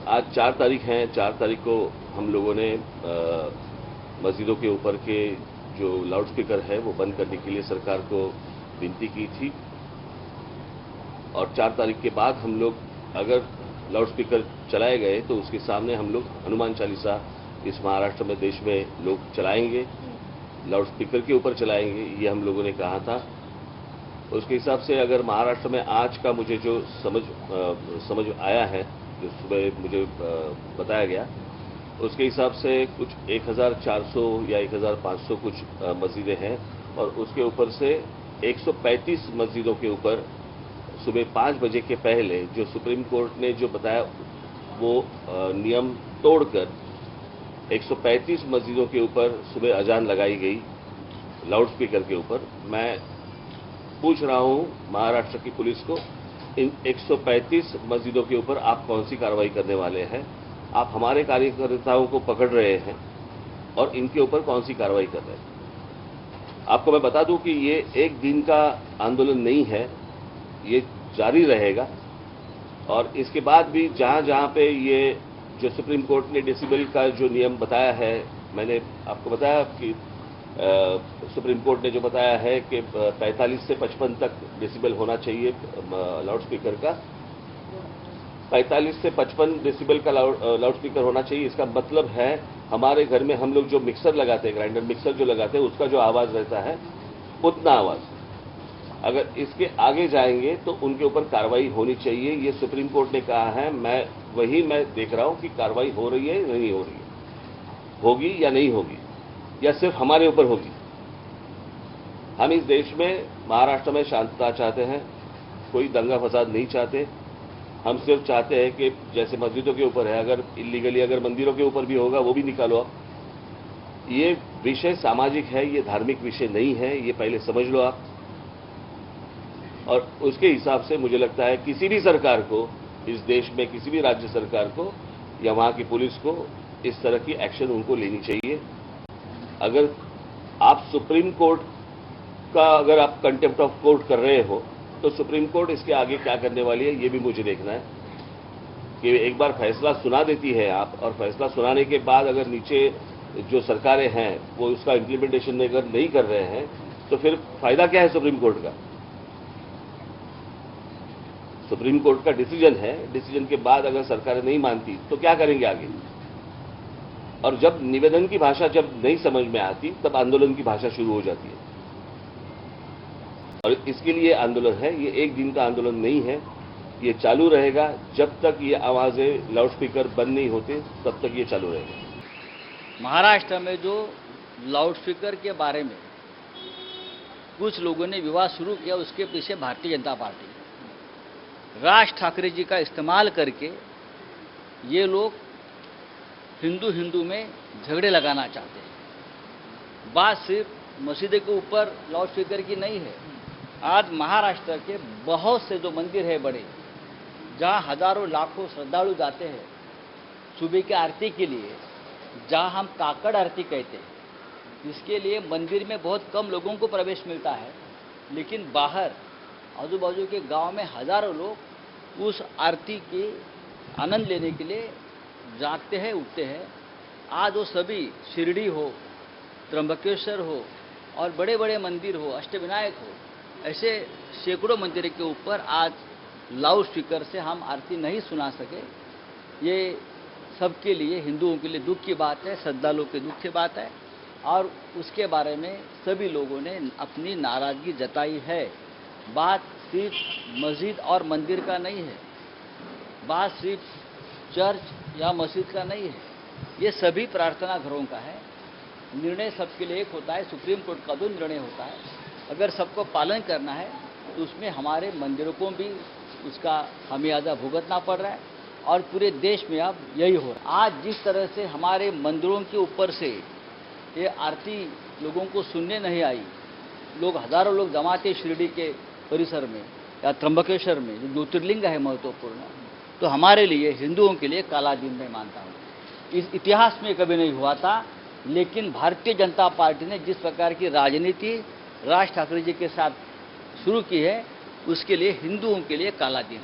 आज 4 तारीख है। 4 तारीख को हम लोगों ने मस्जिदों के ऊपर के जो लाउडस्पीकर है वो बंद करने के लिए सरकार को विनती की थी। और 4 तारीख के बाद हम लोग अगर लाउडस्पीकर चलाए गए तो उसके सामने हम लोग हनुमान चालीसा इस महाराष्ट्र में देश में लोग चलाएंगे, लाउडस्पीकर के ऊपर चलाएंगे, ये हम लोगों ने कहा था। उसके हिसाब से अगर महाराष्ट्र में आज का मुझे जो समझ आया है, जो सुबह मुझे बताया गया, उसके हिसाब से कुछ 1400 या 1500 कुछ मस्जिदें हैं और उसके ऊपर से 135 मस्जिदों के ऊपर सुबह 5 बजे के पहले जो सुप्रीम कोर्ट ने जो बताया वो नियम तोड़कर 135 मस्जिदों के ऊपर सुबह अजान लगाई गई लाउडस्पीकर के ऊपर। मैं पूछ रहा हूं महाराष्ट्र की पुलिस को, इन 135 मस्जिदों के ऊपर आप कौन सी कार्रवाई करने वाले हैं? आप हमारे कार्यकर्ताओं को पकड़ रहे हैं और इनके ऊपर कौन सी कार्रवाई कर रहे हैं? आपको मैं बता दूं कि ये एक दिन का आंदोलन नहीं है, ये जारी रहेगा। और इसके बाद भी जहां जहां पे ये जो सुप्रीम कोर्ट ने डेसिबल का जो नियम बताया है, मैंने आपको बताया कि सुप्रीम कोर्ट ने जो बताया है कि 45 से 55 तक डेसिबल होना चाहिए लाउडस्पीकर का। 45 से 55 डेसिबल का लाउडस्पीकर होना चाहिए। इसका मतलब है हमारे घर में हम लोग जो मिक्सर लगाते हैं, ग्राइंडर मिक्सर जो लगाते हैं, उसका जो आवाज रहता है उतना आवाज। अगर इसके आगे जाएंगे तो उनके ऊपर कार्रवाई होनी चाहिए, ये सुप्रीम कोर्ट ने कहा है। मैं देख रहा हूं कि कार्रवाई हो रही है नहीं हो रही है, होगी या नहीं होगी, या सिर्फ हमारे ऊपर होगी। हम इस देश में महाराष्ट्र में शांतता चाहते हैं, कोई दंगा फसाद नहीं चाहते। हम सिर्फ चाहते हैं कि जैसे मस्जिदों के ऊपर है, अगर इलीगली अगर मंदिरों के ऊपर भी होगा वो भी निकालो आप। ये विषय सामाजिक है, ये धार्मिक विषय नहीं है, ये पहले समझ लो आप। और उसके हिसाब से मुझे लगता है किसी भी सरकार को, इस देश में किसी भी राज्य सरकार को या वहां की पुलिस को इस तरह की एक्शन उनको लेनी चाहिए। अगर आप सुप्रीम कोर्ट का अगर आप कंटेम्प्ट ऑफ कोर्ट कर रहे हो तो सुप्रीम कोर्ट इसके आगे क्या करने वाली है ये भी मुझे देखना है। कि एक बार फैसला सुना देती है आप, और फैसला सुनाने के बाद अगर नीचे जो सरकारें हैं वो उसका इम्प्लीमेंटेशन अगर नहीं कर रहे हैं तो फिर फायदा क्या है सुप्रीम कोर्ट का? सुप्रीम कोर्ट का डिसीजन है, डिसीजन के बाद अगर सरकारें नहीं मानती तो क्या करेंगे आगे? और जब निवेदन की भाषा जब नहीं समझ में आती तब आंदोलन की भाषा शुरू हो जाती है। और इसके लिए आंदोलन है, ये एक दिन का आंदोलन नहीं है, ये चालू रहेगा जब तक ये आवाजें लाउडस्पीकर बंद नहीं होते, तब तक ये चालू रहेगा। महाराष्ट्र में जो लाउडस्पीकर के बारे में कुछ लोगों ने विवाद शुरू किया, उसके पीछे भारतीय जनता पार्टी, राज ठाकरे जी का इस्तेमाल करके ये लोग हिंदू में झगड़े लगाना चाहते हैं। बात सिर्फ मस्जिद के ऊपर लाउडस्पीकर की नहीं है। आज महाराष्ट्र के बहुत से जो मंदिर है बड़े, जहां हजारों लाखों श्रद्धालु जाते हैं सुबह की आरती के लिए, जहां हम काकड़ आरती कहते हैं, इसके लिए मंदिर में बहुत कम लोगों को प्रवेश मिलता है, लेकिन बाहर आजू बाजू के गांव में हजारों लोग उस आरती के आनंद लेने के लिए जागते हैं, उठते हैं। आज वो सभी शिरडी हो, त्र्यंबकेश्वर हो और बड़े बड़े मंदिर हो, अष्टविनायक हो, ऐसे सैकड़ों मंदिर के ऊपर आज लाउड स्पीकर से हम आरती नहीं सुना सके। ये सबके लिए, हिंदुओं के लिए दुख की बात है, श्रद्धालुओं के दुख की बात है। और उसके बारे में सभी लोगों ने अपनी नाराजगी जताई है। बात सिर्फ मस्जिद और मंदिर का नहीं है, बात सिर्फ चर्च या मस्जिद का नहीं है, ये सभी प्रार्थना घरों का है। निर्णय सबके लिए एक होता है, सुप्रीम कोर्ट का जो निर्णय होता है, अगर सबको पालन करना है तो उसमें हमारे मंदिरों को भी उसका खामियाजा भुगतना पड़ रहा है और पूरे देश में अब यही हो रहा है। आज जिस तरह से हमारे मंदिरों के ऊपर से ये आरती लोगों को सुनने नहीं आई, लोग हजारों लोग जमाते शिरडी के परिसर में या त्र्यंबकेश्वर में, जो ज्योतिर्लिंग है महत्वपूर्ण, तो हमारे लिए, हिंदुओं के लिए काला दिन मैं मानता हूँ। इस इतिहास में कभी नहीं हुआ था, लेकिन भारतीय जनता पार्टी ने जिस प्रकार की राजनीति राज ठाकरे जी के साथ शुरू की है, उसके लिए हिंदुओं के लिए काला दिन।